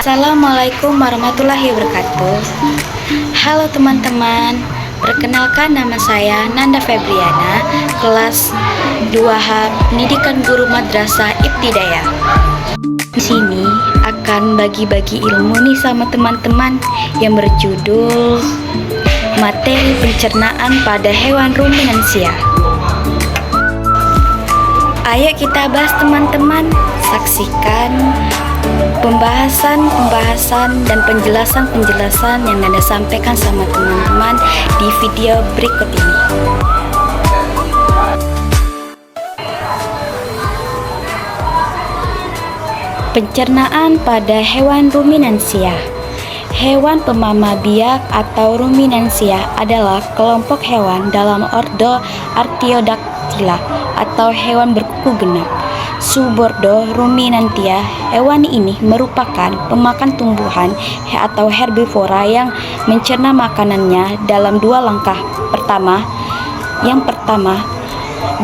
Assalamualaikum warahmatullahi wabarakatuh. Halo teman-teman, perkenalkan nama saya Nanda Febriana, kelas 2H Pendidikan Guru Madrasah Ibtidaiyah. Di sini akan bagi-bagi ilmu nih sama teman-teman yang berjudul materi pencernaan pada hewan ruminansia. Ayo kita bahas teman-teman, saksikan pembahasan dan penjelasan yang Nanda sampaikan sama teman-teman di video berikut ini. Pencernaan pada hewan ruminansia. Hewan pemamah biak atau ruminansia adalah kelompok hewan dalam ordo Artiodactyla atau hewan berkuku genap. Subordo Ruminantia. Hewan ini merupakan pemakan tumbuhan atau herbivora yang mencerna makanannya dalam dua langkah. Yang pertama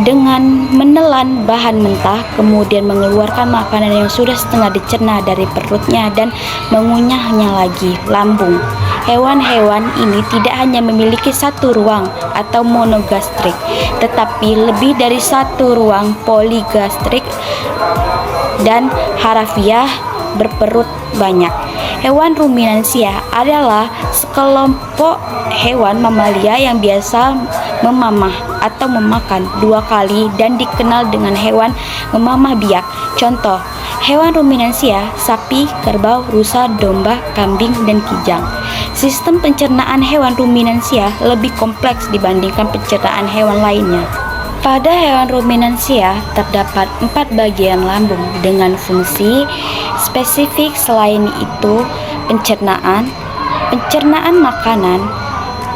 dengan menelan bahan mentah, kemudian mengeluarkan makanan yang sudah setengah dicerna dari perutnya dan mengunyahnya lagi lambung. Hewan-hewan ini tidak hanya memiliki satu ruang atau monogastrik, tetapi lebih dari satu ruang poligastrik dan harafiah berperut banyak. Hewan ruminansia adalah sekelompok hewan mamalia yang biasa memamah atau memakan dua kali dan dikenal dengan hewan memamah biak. Contoh, hewan ruminansia: sapi, kerbau, rusa, domba, kambing, dan kijang. Sistem pencernaan hewan ruminansia lebih kompleks dibandingkan pencernaan hewan lainnya. Pada hewan ruminansia terdapat 4 bagian lambung dengan fungsi spesifik. Selain itu, pencernaan makanan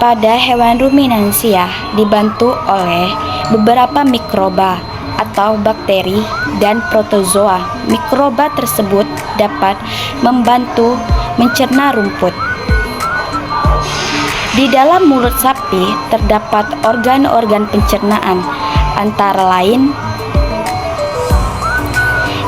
pada hewan ruminansia dibantu oleh beberapa mikroba atau bakteri dan protozoa. Mikroba tersebut dapat membantu mencerna rumput. Di dalam mulut sapi terdapat organ-organ pencernaan, antara lain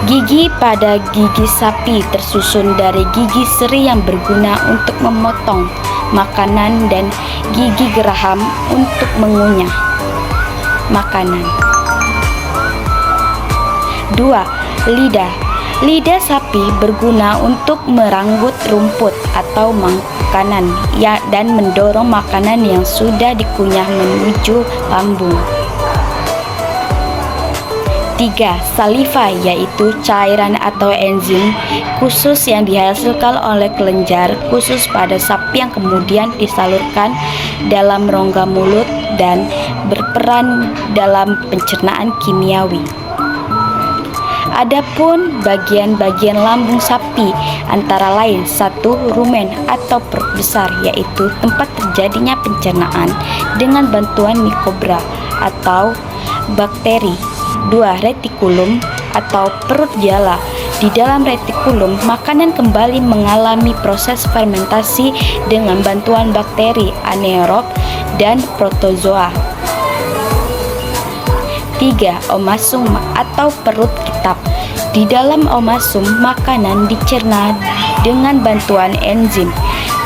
gigi. Pada gigi sapi tersusun dari gigi seri yang berguna untuk memotong makanan dan gigi geraham untuk mengunyah makanan. 2. Lidah. Lidah sapi berguna untuk meranggut rumput atau makanan dan mendorong makanan yang sudah dikunyah menuju lambung. 3. Saliva, yaitu cairan atau enzim khusus yang dihasilkan oleh kelenjar khusus pada sapi yang kemudian disalurkan dalam rongga mulut dan berperan dalam pencernaan kimiawi. Adapun bagian-bagian lambung sapi antara lain: 1. Rumen atau perut besar, yaitu tempat terjadinya pencernaan dengan bantuan mikroba atau bakteri. 2. Retikulum atau perut jala. Di dalam retikulum, makanan kembali mengalami proses fermentasi dengan bantuan bakteri anaerob dan protozoa. 3. Omasum atau perut kitab. Di dalam omasum, makanan dicerna dengan bantuan enzim.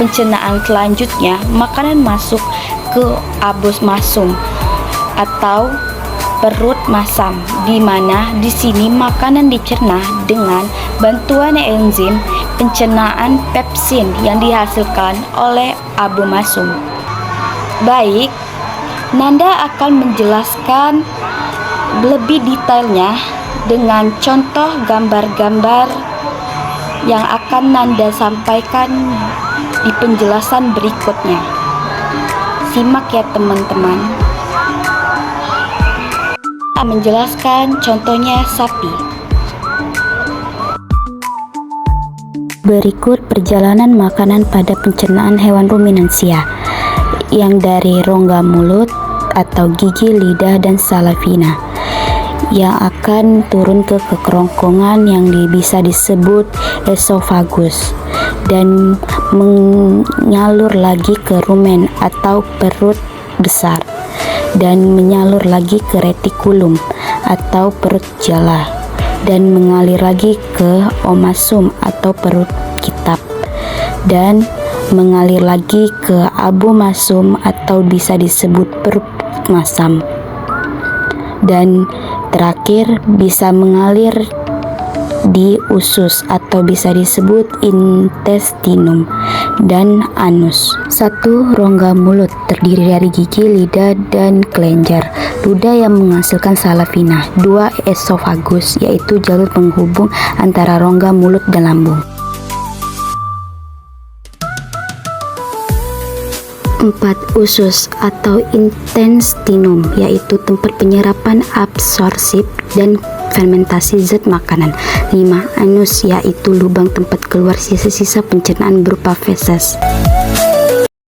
Pencernaan selanjutnya, makanan masuk ke abomasum atau perut masam, di mana di sini makanan dicerna dengan bantuan enzim pencernaan pepsin yang dihasilkan oleh abomasum. Baik, Nanda akan menjelaskan lebih detailnya dengan contoh gambar-gambar yang akan Nanda sampaikan di penjelasan berikutnya. Simak ya teman-teman. Menjelaskan contohnya sapi. Berikut perjalanan makanan pada pencernaan hewan ruminansia yang dari rongga mulut atau gigi, lidah, dan salavina yang akan turun ke kerongkongan yang bisa disebut esofagus dan menyalur lagi ke rumen atau perut besar dan menyalur lagi ke retikulum atau perut jala dan mengalir lagi ke omasum atau perut kitab. dan mengalir lagi ke abomasum atau bisa disebut perut masam. Dan terakhir bisa mengalir di usus atau bisa disebut intestinum dan anus. 1. Rongga mulut terdiri dari gigi, lidah, dan kelenjar ludah yang menghasilkan salavina. 2. Esofagus yaitu jalur penghubung antara rongga mulut dan lambung. 4. Usus atau intestinum yaitu tempat penyerapan, absorsif, dan fermentasi zat makanan. 5. Anus yaitu lubang tempat keluar sisa-sisa pencernaan berupa feses.